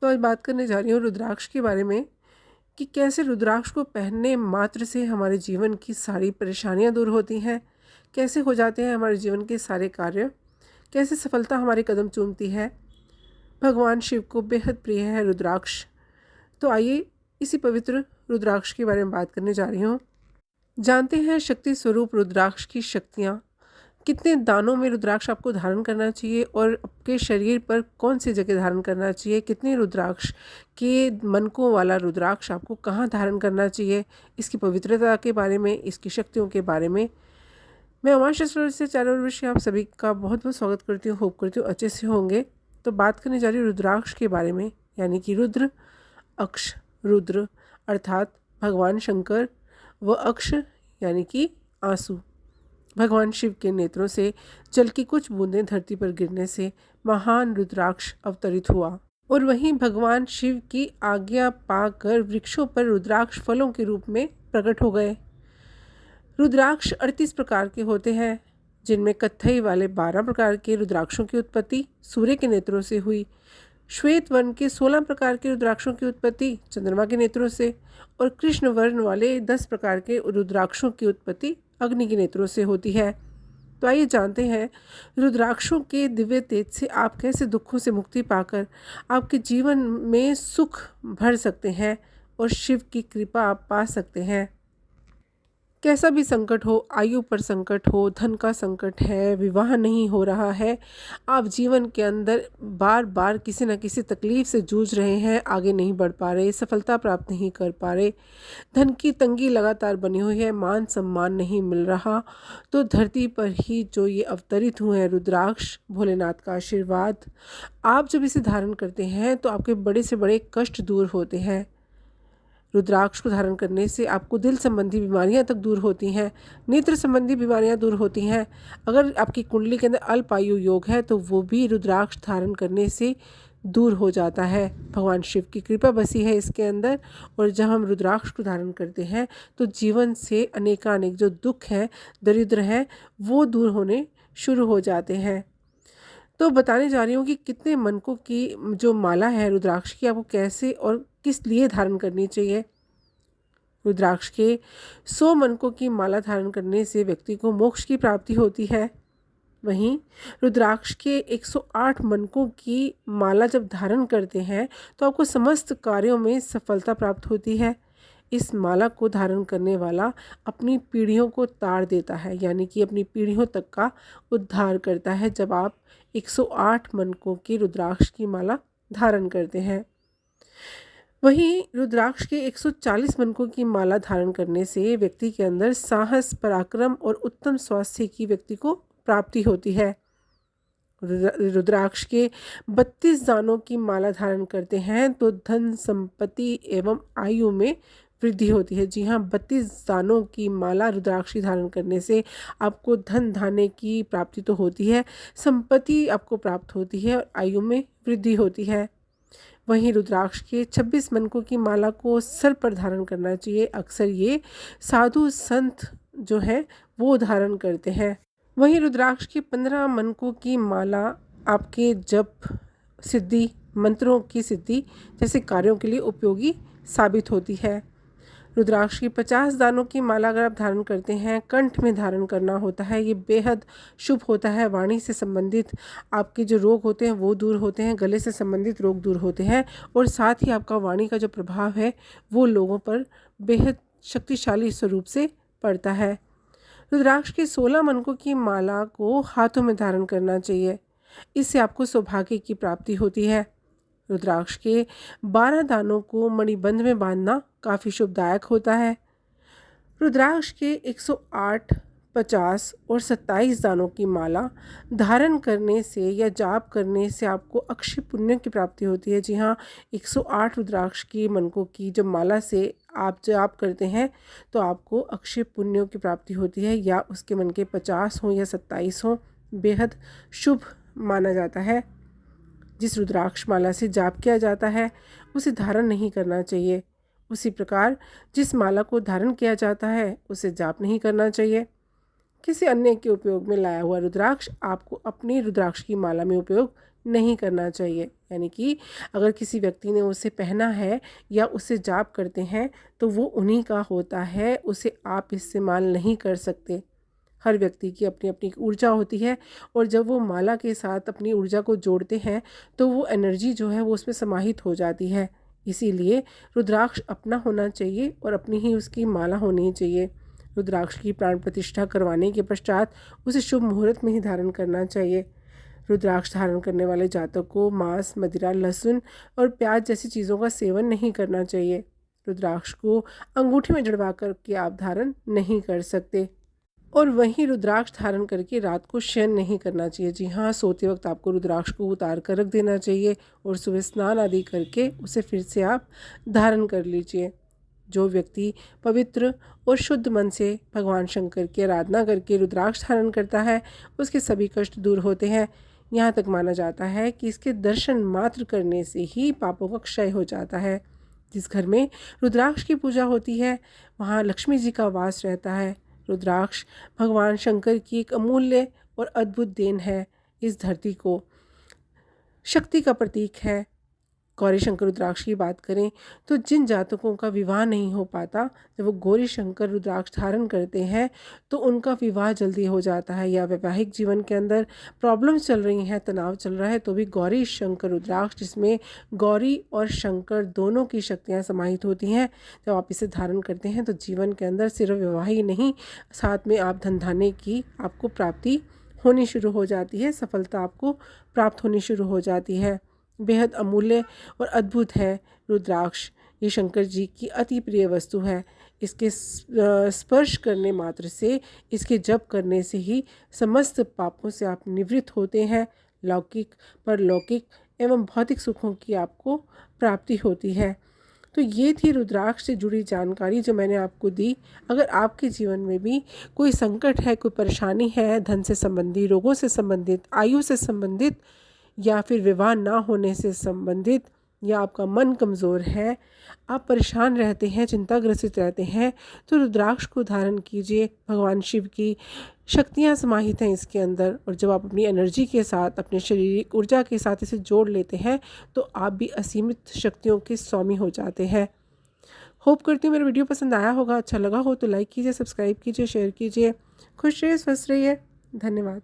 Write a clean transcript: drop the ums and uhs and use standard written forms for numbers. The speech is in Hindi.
तो आज बात करने जा रही हूँ रुद्राक्ष के बारे में कि कैसे रुद्राक्ष को पहनने मात्र से हमारे जीवन की सारी परेशानियाँ दूर होती हैं, कैसे हो जाते हैं हमारे जीवन के सारे कार्य, कैसे सफलता हमारे कदम चूमती है। भगवान शिव को बेहद प्रिय है रुद्राक्ष। तो आइए इसी पवित्र रुद्राक्ष के बारे में बात करने जा रही हूँ। जानते हैं शक्ति स्वरूप रुद्राक्ष की शक्तियाँ। कितने दानों में रुद्राक्ष आपको धारण करना चाहिए और आपके शरीर पर कौन सी जगह धारण करना चाहिए, कितने रुद्राक्ष के मनकों वाला रुद्राक्ष आपको कहाँ धारण करना चाहिए, इसकी पवित्रता के बारे में, इसकी शक्तियों के बारे में मैं उमाशा से चारों आप सभी का बहुत बहुत स्वागत करती हूँ। होप करती हूँ अच्छे से होंगे। तो बात करने जा रही हूँ रुद्राक्ष के बारे में, यानी कि रुद्र अक्ष। रुद्र अर्थात भगवान शंकर व अक्ष यानी कि आंसू। भगवान शिव के नेत्रों से जल की कुछ बूंदें धरती पर गिरने से महान रुद्राक्ष अवतरित हुआ और वहीं भगवान शिव की आज्ञा पाकर वृक्षों पर रुद्राक्ष फलों के रूप में प्रकट हो गए। रुद्राक्ष 38 प्रकार के होते हैं, जिनमें कत्थई वाले 12 प्रकार के रुद्राक्षों की उत्पत्ति सूर्य के नेत्रों से हुई, श्वेत वर्ण के 16 प्रकार के रुद्राक्षों की उत्पत्ति चंद्रमा के नेत्रों से और कृष्ण वर्ण वाले 10 प्रकार के रुद्राक्षों की उत्पत्ति अग्नि के नेत्रों से होती है। तो आइए जानते हैं रुद्राक्षों के दिव्य तेज से आप कैसे दुखों से मुक्ति पाकर आपके जीवन में सुख भर सकते हैं और शिव की कृपा आप पा सकते हैं। कैसा भी संकट हो, आयु पर संकट हो, धन का संकट है, विवाह नहीं हो रहा है, आप जीवन के अंदर बार बार किसी न किसी तकलीफ़ से जूझ रहे हैं, आगे नहीं बढ़ पा रहे, सफलता प्राप्त नहीं कर पा रहे, धन की तंगी लगातार बनी हुई है, मान सम्मान नहीं मिल रहा, तो धरती पर ही जो ये अवतरित हुए हैं रुद्राक्ष, भोलेनाथ का आशीर्वाद, आप जब इसे धारण करते हैं तो आपके बड़े से बड़े कष्ट दूर होते हैं। रुद्राक्ष को धारण करने से आपको दिल संबंधी बीमारियां तक दूर होती हैं, नेत्र संबंधी बीमारियां दूर होती हैं। अगर आपकी कुंडली के अंदर अल्पायु योग है तो वो भी रुद्राक्ष धारण करने से दूर हो जाता है। भगवान शिव की कृपा बसी है इसके अंदर, और जब हम रुद्राक्ष को धारण करते हैं तो जीवन से अनेकानेक जो दुख हैं, दरिद्र हैं, वो दूर होने शुरू हो जाते हैं। तो बताने जा रही हूँ कि कितने मनकों की जो माला है रुद्राक्ष की, आपको कैसे और किस लिए धारण करनी चाहिए। रुद्राक्ष के 100 मनकों की माला धारण करने से व्यक्ति को मोक्ष की प्राप्ति होती है। वहीं रुद्राक्ष के 108 मनकों की माला जब धारण करते हैं तो आपको समस्त कार्यों में सफलता प्राप्त होती है। इस माला को धारण करने वाला अपनी पीढ़ियों को तार देता है, यानी कि अपनी पीढ़ियों तक का उद्धार करता है जब आप 108 मनकों की रुद्राक्ष की माला धारण करते हैं। वहीं रुद्राक्ष के 140 मनकों की माला धारण करने से व्यक्ति के अंदर साहस, पराक्रम और उत्तम स्वास्थ्य की व्यक्ति को प्राप्ति होती है। रुद्राक्ष के 32 दानों की माला धारण करते हैं तो धन, संपत्ति एवं आयु में वृद्धि होती है। जी हाँ, 32 दानों की माला रुद्राक्ष की धारण करने से आपको धन धान्य की प्राप्ति तो होती है, संपत्ति आपको प्राप्त होती है और आयु में वृद्धि होती है। वहीं रुद्राक्ष के 26 मनकों की माला को सर पर धारण करना चाहिए। अक्सर ये साधु संत जो है वो धारण करते हैं। वहीं रुद्राक्ष के 15 मनकों की माला आपके जप, सिद्धि, मंत्रों की सिद्धि जैसे कार्यों के लिए उपयोगी साबित होती है। रुद्राक्ष की 50 दानों की माला अगर आप धारण करते हैं, कंठ में धारण करना होता है, ये बेहद शुभ होता है। वाणी से संबंधित आपके जो रोग होते हैं वो दूर होते हैं, गले से संबंधित रोग दूर होते हैं और साथ ही आपका वाणी का जो प्रभाव है वो लोगों पर बेहद शक्तिशाली स्वरूप से पड़ता है। रुद्राक्ष के 16 मनकों की माला को हाथों में धारण करना चाहिए, इससे आपको सौभाग्य की प्राप्ति होती है। रुद्राक्ष के 12 दानों को मणिबंध में बांधना काफ़ी शुभदायक होता है। रुद्राक्ष के 108, 50 और 27 दानों की माला धारण करने से या जाप करने से आपको अक्षय पुण्य की प्राप्ति होती है। जी हाँ, 108 रुद्राक्ष की मनकों की जब माला से आप जाप करते हैं तो आपको अक्षय पुण्यों की प्राप्ति होती है, या उसके मन के 50 हों या 27 हों, बेहद शुभ माना जाता है। जिस रुद्राक्ष माला से जाप किया जाता है उसे धारण नहीं करना चाहिए। उसी प्रकार जिस माला को धारण किया जाता है उसे जाप नहीं करना चाहिए। किसी अन्य के उपयोग में लाया हुआ रुद्राक्ष आपको अपनी रुद्राक्ष की माला में उपयोग नहीं करना चाहिए। यानी कि अगर किसी व्यक्ति ने उसे पहना है या उससे जाप करते हैं तो वो उन्हीं का होता है, उसे आप इस्तेमाल नहीं कर सकते। हर व्यक्ति की अपनी अपनी ऊर्जा होती है और जब वो माला के साथ अपनी ऊर्जा को जोड़ते हैं तो वो एनर्जी जो है वो उसमें समाहित हो जाती है। इसीलिए रुद्राक्ष अपना होना चाहिए और अपनी ही उसकी माला होनी चाहिए। रुद्राक्ष की प्राण प्रतिष्ठा करवाने के पश्चात उसे शुभ मुहूर्त में ही धारण करना चाहिए। रुद्राक्ष धारण करने वाले जातक को मांस, मदिरा, लहसुन और प्याज जैसी चीज़ों का सेवन नहीं करना चाहिए। रुद्राक्ष को अंगूठी में जड़वा कर के आप धारण नहीं कर सकते। और वहीं रुद्राक्ष धारण करके रात को शयन नहीं करना चाहिए। जी हाँ, सोते वक्त आपको रुद्राक्ष को उतार कर रख देना चाहिए और सुबह स्नान आदि करके उसे फिर से आप धारण कर लीजिए। जो व्यक्ति पवित्र और शुद्ध मन से भगवान शंकर की आराधना करके रुद्राक्ष धारण करता है उसके सभी कष्ट दूर होते हैं। यहाँ तक माना जाता है कि इसके दर्शन मात्र करने से ही पापों का क्षय हो जाता है। जिस घर में रुद्राक्ष की पूजा होती है वहाँ लक्ष्मी जी का वास रहता है। रुद्राक्ष भगवान शंकर की एक अमूल्य और अद्भुत देन है। इस धरती को शक्ति का प्रतीक है। गौरी शंकर रुद्राक्ष की बात करें तो जिन जातकों का विवाह नहीं हो पाता, जब वो गौरी शंकर रुद्राक्ष धारण करते हैं तो उनका विवाह जल्दी हो जाता है। या वैवाहिक जीवन के अंदर प्रॉब्लम्स चल रही हैं, तनाव चल रहा है, तो भी गौरी शंकर रुद्राक्ष, जिसमें गौरी और शंकर दोनों की शक्तियाँ समाहित होती हैं, जब आप इसे धारण करते हैं तो जीवन के अंदर सिर्फ विवाह ही नहीं, साथ में आप धन धान्य की आपको प्राप्ति होनी शुरू हो जाती है, सफलता आपको प्राप्त होनी शुरू हो जाती है। बेहद अमूल्य और अद्भुत है रुद्राक्ष। ये शंकर जी की अति प्रिय वस्तु है। इसके स्पर्श करने मात्र से, इसके जप करने से ही समस्त पापों से आप निवृत्त होते हैं। लौकिक, परलौकिक एवं भौतिक सुखों की आपको प्राप्ति होती है। तो ये थी रुद्राक्ष से जुड़ी जानकारी जो मैंने आपको दी। अगर आपके जीवन में भी कोई संकट है, कोई परेशानी है, धन से संबंधी, रोगों से संबंधित, आयु से संबंधित, या फिर विवाह ना होने से संबंधित, या आपका मन कमज़ोर है, आप परेशान रहते हैं, चिंताग्रसित रहते हैं, तो रुद्राक्ष को धारण कीजिए। भगवान शिव की शक्तियाँ समाहित हैं इसके अंदर, और जब आप अपनी एनर्जी के साथ, अपने शारीरिक ऊर्जा के साथ इसे जोड़ लेते हैं तो आप भी असीमित शक्तियों के स्वामी हो जाते हैं। होप करती हूँ मेरा वीडियो पसंद आया होगा। अच्छा लगा हो तो लाइक कीजिए, सब्सक्राइब कीजिए, शेयर कीजिए। खुश रहिए, स्वस्थ रहिए। धन्यवाद।